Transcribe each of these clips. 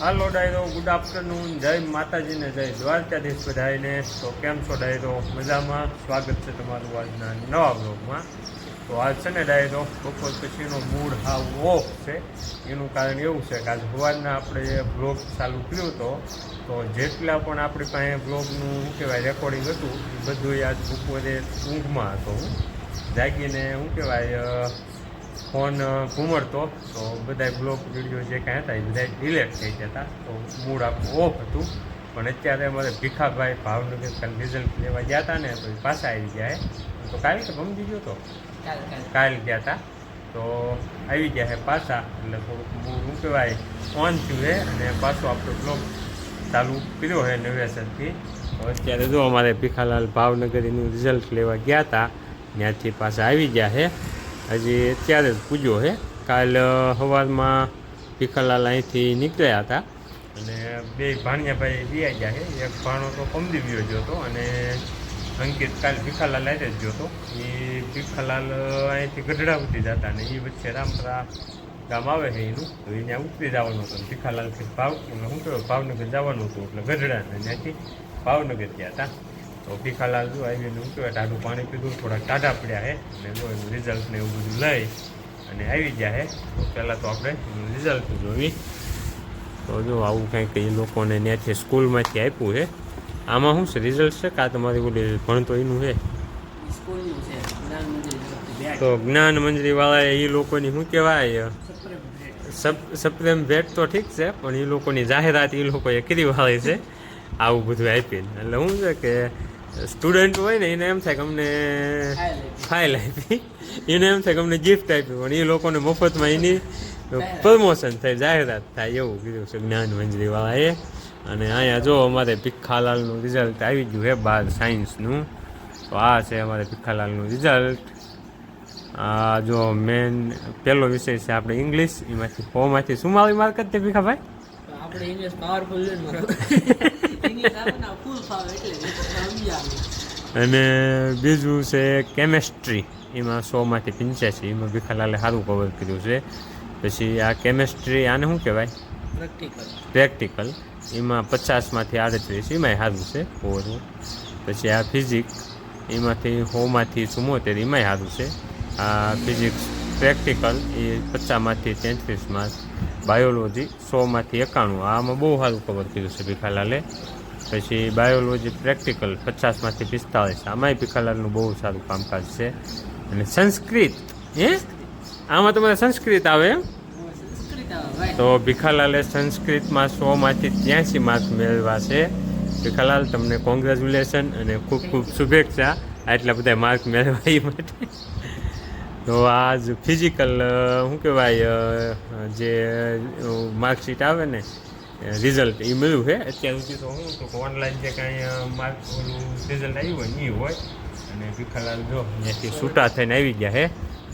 હાલો ડાયરો, good afternoon, જય માતાજીને, જય દ્વારકાધીશ બધાને. તો કેમ છો ડાયરો? મજામાં? સ્વાગત છે તમારું આજના નવા બ્લોગમાં. તો આજ છે ને ડાયરો, બપોર પછીનો મૂડ હાવ ઓફ છે. એનું કારણ એવું છે કે આજ સવારના આપણે બ્લોગ ચાલુ કર્યો હતો, તો જેટલા પણ આપણી પાસે બ્લોગનું શું કહેવાય રેકોર્ડિંગ હતું એ બધું આજ બપોરે ઊંઘમાં હતો. હું જાગીને શું કહેવાય ફોન ઘૂમડતો, તો બધા બ્લોગ વિડીયો જે કાંઈ હતા એ બધા ડિલેટ થઈ ગયા હતા. તો મૂડ આખું ઓફ હતું. પણ અત્યારે અમારે ભીખાભાઈ ભાવનગર કાલે રિઝલ્ટ લેવા ગયા હતા ને, તો એ પાછા આવી ગયા. તો કાલે તો ગમતી ગયો તો કાલે ગયા હતા, તો આવી ગયા છે પાછા. એટલે થોડુંક મૂડ શું કહેવાય ઓન થયું છે અને પાછો આપણો બ્લોગ ચાલુ કર્યો છે નવેસરથી. તો અત્યારે જો અમારે ભીખાલાલ ભાવનગર એનું રિઝલ્ટ લેવા ગયા હતા, ત્યાંથી પાછા આવી ગયા છે. હજી અત્યારે જ પૂજ્યો છે. કાલ સવારમાં ભીખાલાલ અહીંથી નીકળ્યા હતા અને બે ભાણિયાભાઈ વ્યા ગયા છે. એક ભાણો તો કમદી વ્યો ગયો હતો અને અંકિત કાલ ભીખાલાલ આવી જ ગયો હતો. એ ભીખાલાલ અહીંથી ગઢડા ઉતરી જતા અને એ વચ્ચે રામપરા ગામ આવે છે એનું, તો એ ત્યાં ઉતરી જવાનું હતું. ભીખાલાલથી શું કહેવાય ભાવનગર જવાનું હતું, એટલે ગઢડા ત્યાંથી ભાવનગર ગયા હતા. તો ભીખાલાલ જો આવીને શું કહેવાય ટાઢું પાણી પીધું, થોડાક ટાઢા પડ્યા છે અને જો એનું રિઝલ્ટ ને એવું બધું લઈ અને આવી ગયા છે. તો પહેલાં તો આપણે એનું રિઝલ્ટ જોવી. તો જો આવું કંઈક એ લોકોને ત્યાંથી સ્કૂલમાંથી આપ્યું છે. આમાં શું છે રિઝલ્ટ છે કાં તમારી ઓલી ભણતો એનું છે? તો જ્ઞાન મંજરીવાળા એ લોકોની શું કહેવાય સપ્રેમ ભેટ તો ઠીક છે, પણ એ લોકોની જાહેરાત એ લોકોએ કરી વાળી છે આવું બધું આપીને. એટલે શું છે કે સ્ટુડન્ટ હોય ને એને એમ થાય કે અમને ફાઇલ આપી, એને એમ થાય કે અમને ગિફ્ટ આપી, પણ એ લોકોને મફતમાં એની પ્રમોશન થાય, જાહેરાત થાય એવું કીધું છે જ્ઞાન મંજરીવાળાએ. અને અહીંયા જો અમારે ભીખાલાલનું રિઝલ્ટ આવી ગયું છે 12 સાયન્સનું. તો આ છે અમારે ભીખાલાલનું રિઝલ્ટ. આ જો મેન પહેલો વિષય છે આપણે ઇંગ્લિશ, એમાંથી 100માંથી 44 માર્ક જ તે ભીખાભાઈ આપણે ઇંગ્લિશ પાવરફુલ છે મારો ઇંગ્લિશ આપણને ફૂલ ફાવે એટલે સમજાવે. અને બીજું છે કેમેસ્ટ્રી, એમાં 100માંથી 85, એમાં ભીખાલાલે સારું કવર કર્યું છે. પછી આ કેમેસ્ટ્રી આને શું કહેવાય પ્રેક્ટિકલ, એમાં 50માંથી 38, એમાંય સારું છે ઓવરઓલ. પછી આ ફિઝિક્સ, એમાંથી 100માંથી 74, એમાંય સારું છે. આ ફિઝિક્સ પ્રેક્ટિકલ એ 50માંથી 33 માર્ક. બાયોલોજી 100માંથી 91, આમાં બહુ સારું કવર કર્યું છે ભીખાલાલે. પછી બાયોલોજી પ્રેક્ટિકલ 50માંથી 45, આમાંય ભીખાલાલનું બહુ સારું કામકાજ છે. અને સંસ્કૃત આમાં તમારે સંસ્કૃત આવે એમ? તો ભીખાલાલે સંસ્કૃતમાં 100માંથી 83 માર્ક મેળવ્યા છે. ભીખાલાલ તમને કોંગ્રેચ્યુલેશન અને ખૂબ ખૂબ શુભેચ્છા આટલા બધા માર્ક મેળવવા એ માટે. તો આજ ફિઝિકલ શું કહેવાય જે માર્કશીટ આવે ને રિઝલ્ટ એ મળ્યું છે. અત્યાર સુધી તો શું તો ઓનલાઈન જે કાંઈ માર્ક ઓલું રિઝલ્ટ આવ્યું હોય ને એ હોય. અને ભીખાલાલ જો અહીંયાથી છૂટા થઈને આવી ગયા છે.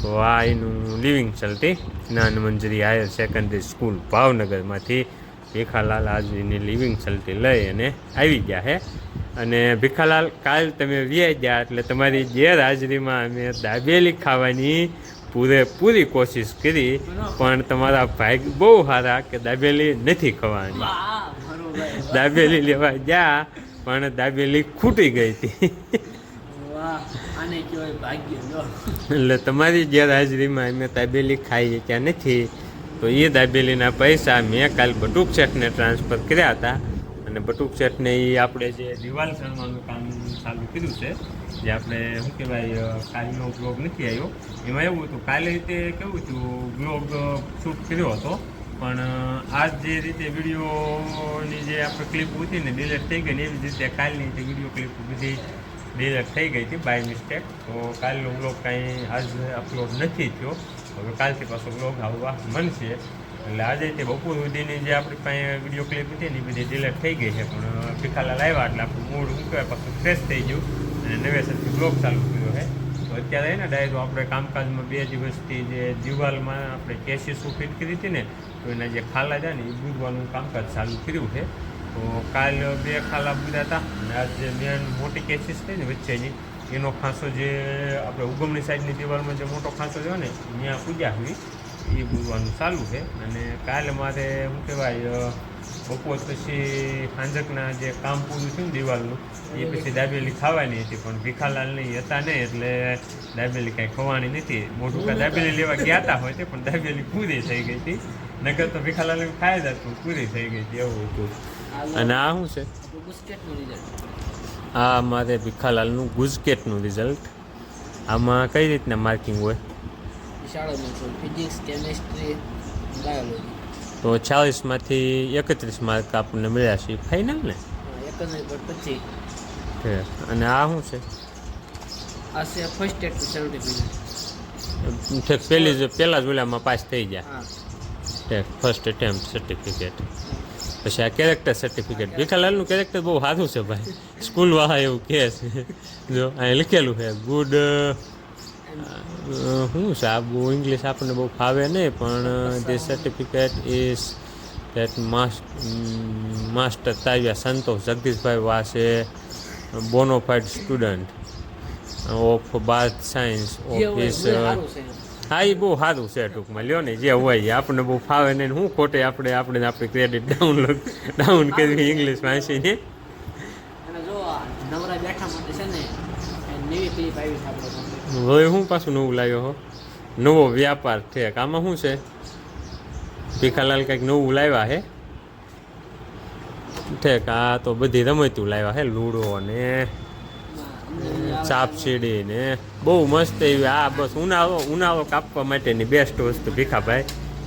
તો આ એનું લિવિંગ સલટી જ્ઞાન મંજરી હાયર સેકન્ડરી સ્કૂલ ભાવનગરમાંથી ભીખાલાલ આજ એની લિવિંગ સલટી લઈ અને આવી ગયા છે. અને ભીખાલાલ કાલ તમે વ્યાઈ ગયા એટલે તમારી ગેરહાજરીમાં અમે દાબેલી ખાવાની પૂરેપૂરી કોશિશ કરી, પણ તમારા ભાઈ બહુ સારા કે દાબેલી નથી ખાવાની. દાબેલી લેવા ગયા પણ દાબેલી ખૂટી ગઈ હતી. એટલે તમારી ગેરહાજરીમાં અમે દાબેલી ખાઈએ ત્યાં નથી. તો એ દાબેલીના પૈસા મેં કાલ બટુક શેઠને ટ્રાન્સફર કર્યા હતા. અને બટુક શેઠને એ આપણે જે દિવાલ ચણવાનું કામ ચાલુ કર્યું છે, જે આપણે શું કહેવાય કાલનો બ્લોગ નથી આવ્યો, એમાં એવું હતું કાલે રીતે કેવું હતું બ્લોગ શૂટ કર્યો હતો, પણ આજ જે રીતે વિડીયોની જે આપણે ક્લિપ હતી ને ડિલેટ થઈ ગઈ ને એવી જ રીતે કાલની જે વિડીયો ક્લિપ બધી ડિલેટ થઈ ગઈ હતી બાય મિસ્ટેક. તો કાલનો બ્લોગ કાંઈ આજ અપલોડ નથી થયો. હવે કાલથી પાછો બ્લોગ આવવા બનશે. એટલે આજે તે બપોર સુધીની જે આપણી પાસે વિડીયો ક્લિપ હતી ને એ બધી ડિલેટ થઈ ગઈ છે. પણ ભીખાલાલ આવ્યા એટલે આપણું મૂડ શું કહેવાય પાછું ફ્રેશ થઈ ગયું અને નવેસરથી બ્લોગ ચાલુ કર્યો છે. તો અત્યારે એને ડાયરો આપણે કામકાજમાં 2 દિવસથી જે દિવાલમાં આપણે કેસીસો ફિટ કરી હતી ને, તો એના જે ખાલા છે ને એ બુધવાનું કામકાજ ચાલુ કર્યું છે. તો કાલ 2 ખાલા બુધ્યા હતા અને આજ જે મેન મોટી કેસીસ થઈ ને વચ્ચેની એનો ખાંસો જે આપણે ઉગમણી સાઈડની દિવાલમાં જે મોટો ખાંસો છે ને ત્યાં પૂજા હોય એ બોલવાનું ચાલુ છે. અને કાલે મારે શું કહેવાય બપોર પછી સાંજકના જે કામ પૂરું થયું ને દિવાલનું એ પછી દાબેલી ખાવાની હતી, પણ ભીખાલાલની હતા નહીં એટલે દાબેલી કાંઈ ખવાની નથી. મોઢું કાંઈ દાબેલી લેવા ગયા હતા હોય તે પણ દાબેલી પૂરી થઈ ગઈ હતી. નગર તો ભીખાલાલ ખાઈ જ હતું, પૂરી થઈ ગઈ હતી એવું હતું. અને આ શું છે? ગુસ્કેટનું રિઝલ્ટ. આ મારે ભીખાલાલનું ગુજકેટનું રિઝલ્ટ. આમાં કઈ રીતના માર્કિંગ હોય? શાળામાં ફિઝિક્સ, કેમેસ્ટ્રી, બાયોલોજી. તો 40માંથી 31 માર્ક આપણને મળ્યા છે. ફાઇનલ ને? 21/25. અને આ શું છે? આ છે ફર્સ્ટ એડ સર્ટિફિકેટ. પહેલા જ ઓલામાં પાસ થઈ ગયા. First attempt certificate. પછી આ કેરેક્ટર સર્ટિફિકેટ. ભીખાલાલનું કેરેક્ટર બહુ સારું છે ભાઈ, સ્કૂલવાળા એવું કહે છે. જો અહીં લખેલું છે ગુડ. શું છે આ? બહુ ઇંગ્લિશ આપણને બહુ ફાવે નહીં, પણ the certificate is that master Tavya Santosh Jagdishbhai was bona fide student of bath science of his. હા, એ બહુ સારું છે ટૂંકમાં. લ્યો ને જે હોય એ આપણને બહુ ફાવે નહીં. શું ખોટે આપણે આપણી ક્રેડિટ ડાઉન કરવી ઇંગ્લિશ વાંચીને. નવરા બેઠા માટે છે ને નવી ક્લિપ આવી છે આપણે. હવે હું પાછું નવું લાવ્યો હો, નવો વ્યાપાર ઠેક. આમાં શું છે? ભીખાલાલ કંઈક નવું લાવ્યા હે ઠેક. આ તો બધી રમતું લાવ્યા હે, લૂડો ને ચાપસીડી ને બહુ મસ્ત એવી. આ બસ ઉનાળો કાપવા માટેની બેસ્ટ વસ્તુ ભીખાભાઈ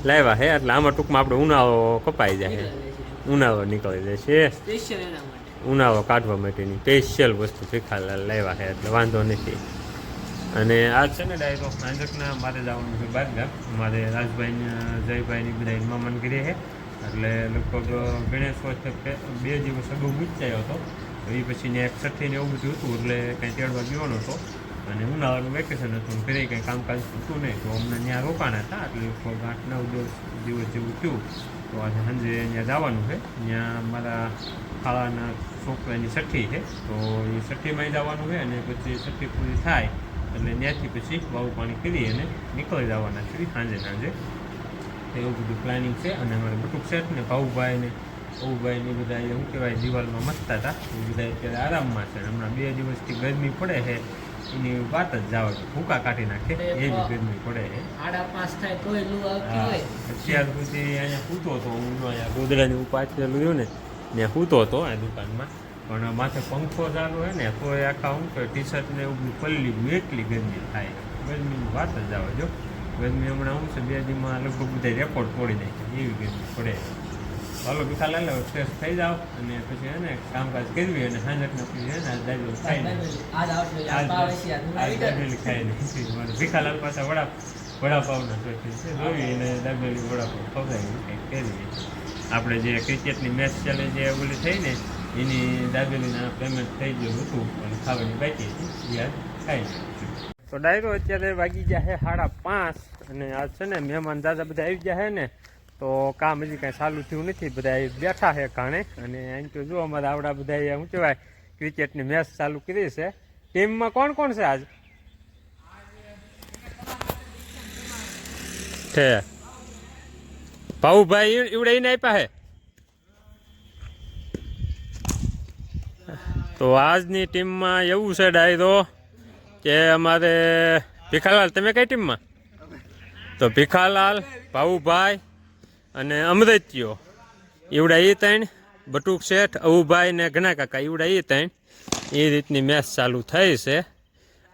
લાવ્યા હે. એટલે આમાં ટૂંકમાં આપણે ઉનાળો કપાઈ જાય, ઉનાળો નીકળી જાય છે. સ્પેશિયલ એના માટે ઉનાળો કાઢવા માટેની સ્પેશિયલ વસ્તુ ભીખાલાલ લાવ્યા છે, એટલે વાંધો નથી. અને આજ છે ને ડાયરો સાંજકના મારે જવાનું છે બારગામ. મારે રાજભાઈને જયભાઈની બધા મામાને ઘરે છે, એટલે લગભગ ગણેશ વર્ષ 2 દિવસ અગાઉ મૂચાયો હતો. તો એ પછી ને એક છઠ્ઠીને એવું બધું હતું, એટલે કંઈ તેડવા ગયો નહોતો. અને ઉનાળાનું વેકેશન હતું, ઘરે કંઈ કામકાજ હતું નહીં, તો અમને ત્યાં રોકાણા હતા. એટલે લગભગ 8-9 દિવસ જેવું થયું. તો આજે સાંજે ત્યાં જવાનું છે. ત્યાં મારા ખાવાના છોકરાની છઠ્ઠી છે, તો એ છઠ્ઠીમાં જવાનું છે. અને પછી છઠ્ઠી પૂરી થાય એટલે ત્યાંથી પછી વાવ પાણી કરી અને નીકળી જવાના છે સાંજે. એવું બધું પ્લાનિંગ છે. અને અમારે બટુક શેઠ ને ભાઉભાઈ ને ઓભાઈ ને બધા શું કહેવાય દિવાલમાં મસ્તા હતા, એ બધા અત્યારે આરામમાં છે. હમણાં 2 દિવસથી ગરમી પડે છે, એની વાત જ જાવ, ભૂકા કાઢી નાખે એવી ગરમી પડે છે. 5:30 થાય તોય લૂ આવતી હોય. અત્યાર સુધી અહીંયા સૂતો હતો હું, અહીંયા ગોદડાની ઉપર પાછળેલું રહ્યું ને ત્યાં સૂતો હતો આ દુકાનમાં. પણ માથે પંખો ચાલુ હોય ને તો એ આખા શું કહે ટી શર્ટ ને એવું બધું પલ્લી ગયું, એટલી ગરમી થાય. ગરમીની વાત જ આવે. જો ગરમી હમણાં શું છે 2 દિવસમાં લગભગ બધા રેકોર્ડ તોડી નાખે એવી ગરમી પડે. હાલો ભીખાલાલ ફ્રેશ થઈ જાઓ અને પછી હે ને કામકાજ કરવી. અને સાંજકના પછી હે ને દાબેલી ખાઈને ખાઈને ભીખાલાલ પાસે વડાપાવના શોખીન છે, જોઈ અને દાબેલી વડાપાવ ખવડાવી કંઈક કરવી. આપણે જે ક્રિકેટની મેચ ચાલે જે ઓલી થઈ ને એની દાબેલીના પેમેન્ટ થઈ ગયું હતું અને ખાવાની બાકી હતી, યાદ ખાઈ. તો ડાયરો અત્યારે વાગી ગયા છે 5:30. અને આજ છે ને મહેમાન દાદા બધા આવી ગયા છે ને, તો કામ હજી કાંઈ ચાલુ થયું નથી. બધા બેઠા છે કાણે. અને અહીં તો જો અમારા આવડા બધા શું કહેવાય ક્રિકેટની મેચ ચાલુ કરી છે. ટીમમાં કોણ કોણ છે આજ? છે ભાઉભાઈ એવડે એને આપ્યા છે. તો આજની ટીમમાં એવું છે ડાયરો કે અમારે ભીખાલાલ, તમે કઈ ટીમમાં? તો ભીખાલાલ, ભાઉભાઈ અને અમૃત્યો એવડા એ 3, બટુક શેઠ, અવુભાઈ ને ઘણા કાકા એવડા એ 3. એ રીતની મેચ ચાલુ થઈ છે.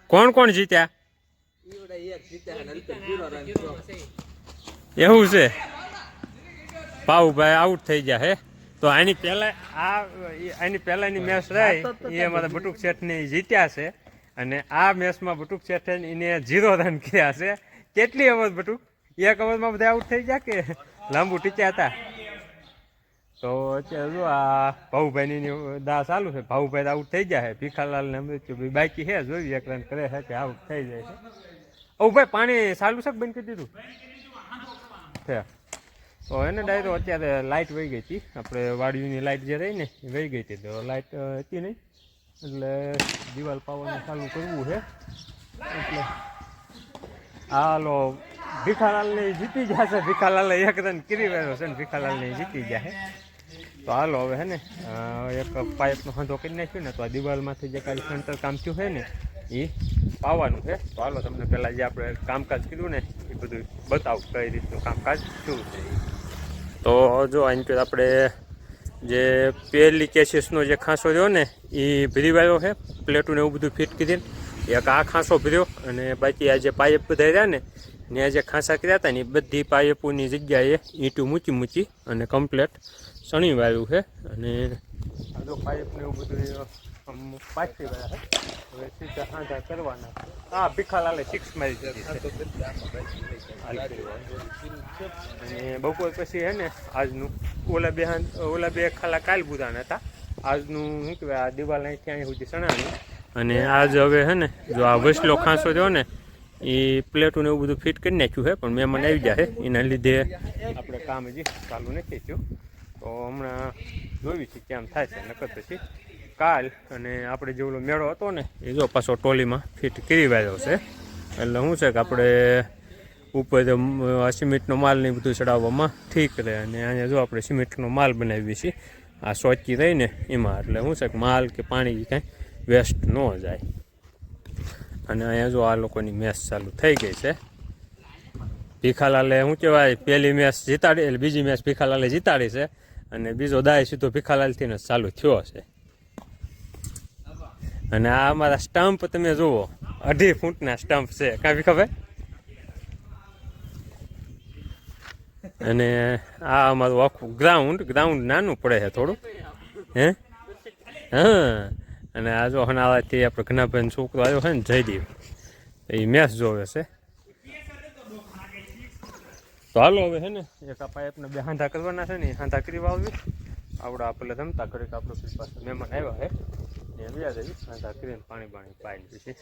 કોણ કોણ જીત્યા? એવું છે. ભાઉભાઈ આઉટ થઈ ગયા હે. તો આની પહેલાની મેચ રહી એ અમારા બટુક શેઠને જીત્યા છે. અને આ મેચમાં બટુક શેઠે એને 0 રન કર્યા છે. કેટલી ઓવર બટુક? 1 ઓવરમાં બધા આઉટ થઈ ગયા કે લાંબુ ટીચ્યા હતા? તો અત્યારે જો આ ભાઉભાઈની દા ચાલુ છે. ભાઉભાઈ આઉટ થઈ ગયા છે. ભીખાલાલ ને અમૃત્યુભાઈ બાકી છે, જોઈ 1 રન કરે છે કે આઉટ થઈ જાય છે. ઓ ભાઈ પાણી ચાલુ છે કે બંધ કરી દીધું છે? તો એને ડાયરો અત્યારે લાઇટ વહી ગઈ હતી. આપણે વાડીઓની લાઇટ જે રહી ને એ વહી ગઈ હતી, તો લાઇટ હતી નહીં એટલે દિવાલ પાવાનું ચાલુ કરવું છે. એટલે હાલો ભીખાલાલને જીતી જશે. ભીખાલાલે 1 રન કરી રહ્યો છે ને ભીખાલાલને જીતી જશે. તો હાલો હવે હે ને એક પાઇપનો હાંધો કરી નાખ્યું ને તો આ દિવાલમાંથી જે કાલે સેન્ટર કામ થયું છે ને એ પાવાનું છે. તો હાલો તમને પહેલાં જે આપણે કામકાજ કીધું ને એ બધું બતાવું કઈ રીતનું કામકાજ શું છે. તો જો અહીં આપણે જે પહેલી કેસીસનો જે ખાંસો રહ્યો ને એ ભીરીવાયો છે, પ્લેટું ને એવું બધું ફિટ કરીને એક આ ખાંસો ભર્યો અને બાકી આ જે પાઇપ બધા રહ્યા ને ત્યાં જે ખાંસા કર્યા હતા ને એ બધી પાઇપોની જગ્યાએ ઈંટું મૂકી અને કમ્પ્લેટ સણી વાળ્યું છે. અને આ જો પાઇપને એવું બધું પાછી ગયા છે. હવે સીધા હાંધા કરવાના. હા ભીખાલાલે 6 મારી કરી અને બપોર પછી હે ને આજનું ઓલા બે ખાલા કાલ બુધાના હતા. આજનું શું કહેવાય આ દિવાલ અહીંથી અહીં સુધી સણાવ્યું અને આજ હવે હે ને જો આ વસલો ખાંસો રહ્યો ને એ પ્લેટું ને એવું બધું ફિટ કરી નાખ્યું છે. પણ મહેમાન આવી જાય એના લીધે આપણે કામ હજી ચાલુ નથી થયું. તો હમણાં જોઈ છે કેમ થાય છે. નકર પછી કાલ અને આપણે જે ઓલો મેળો હતો ને એ જો પાછો ટોલીમાં ફિટ કરી વાળ્યો છે. એટલે શું છે કે આપણે ઉપર આ સિમેન્ટનો માલ ને બધું ચડાવવામાં ઠીક રહે. અને અહીંયા જો આપણે સિમેન્ટનો માલ બનાવીએ છીએ આ સોચી રહીને એમાં. એટલે શું છે કે માલ કે પાણી કાંઈ વેસ્ટ ન જાય. અને અહીંયા જો આ લોકોની મેચ ચાલુ થઈ ગઈ છે. ભીખાલાલે શું કહેવાય પહેલી મેચ જીતાડી એટલે બીજી મેચ ભીખાલાલે જીતાડી છે અને બીજો દાય સીધો ભીખાલાલથી જ ચાલુ થયો છે. અને આ અમારા સ્ટમ્પ તમે જુઓ 2.5 ફૂટના સ્ટમ્પ છે કાંઈ ખબર. અને આ અમારું આખું ગ્રાઉન્ડ નાનું પડે છે થોડું હે. હા અને આ જો હનાવાથી આપણે ઘનાભાઈ છોકરો આવ્યો છે ને જયદીપ એ મેચ જોવે છે. તો હાલો હવે છે ને એક આ પાઇપને 2 હાંધા કરવાના છે ને એ હાંધા કરી વાવવી. આવડા આપણે રમતા ઘડીક આપણે પાસે મહેમાન આવ્યા છે એ વ્યા જઈએ હાંધા કરીને પાણી પાઈને પછી